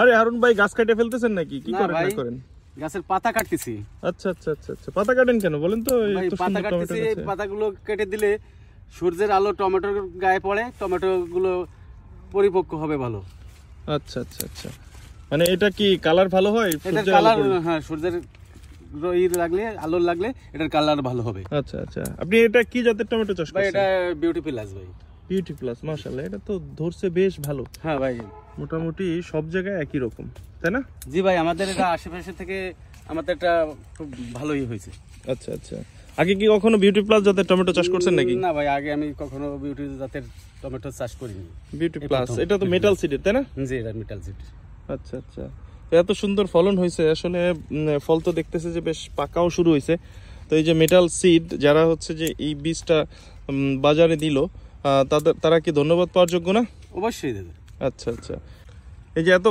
আরে হারুন ভাই, গাছ কাটে ফেলতেছেন নাকি? কি করেন না করেন? গাছের পাতা কাটতেছি। আচ্ছা আচ্ছা আচ্ছা আচ্ছা, পাতা কাটেন কেন বলেন তো? ভাই পাতা কাটতেছি, এই পাতাগুলো কেটে দিলে সূর্যের আলো টমেটোর গায়ে পড়ে, টমেটো গুলো পরিপক্ক হবে ভালো। আচ্ছা আচ্ছা আচ্ছা, মানে এটা কি কালার ভালো হয়? এটার কালার, হ্যাঁ, সূর্যের লাগলে, আলো লাগলে এটার কালার ভালো হবে। আচ্ছা আচ্ছা, আপনি এটা কি জাতের টমেটো চাষ ভাই করছেন? এটা বিউটি প্লাস ভাই। বিউটি প্লাস, মাশাআল্লাহ, এটা তো ধরছে বেশ ভালো। হ্যাঁ ভাই, মোটামুটি সব জায়গায় একই রকম, তাই না? জি ভাই, আমাদের এটা আশেপাশে থেকে আমাদের এটা খুব ভালোই হয়েছে। আচ্ছা আচ্ছা, আগে কি কখনো বিউটি প্লাস জাতের টমেটো চাষ করছেন নাকি? না ভাই, আগে আমি কখনো বিউটি জাতের টমেটো চাষ করিনি। বিউটি প্লাস এটা তো মেটাল সিডের, তাই না? জি, এটা মেটাল সিড। আচ্ছা আচ্ছা, তো এত সুন্দর ফলন হয়েছে আসলে। ফল তো দেখতেছে যে বেশ পাকাও শুরু হয়েছে। তো এই যে মেটাল সিড যারা হচ্ছে যে এই বীজটা বাজারে দিল, তারা কি ধন্যবাদ পাওয়ার যোগ্য না? অবশ্যই দাদা। আচ্ছা আচ্ছা, এই যে এত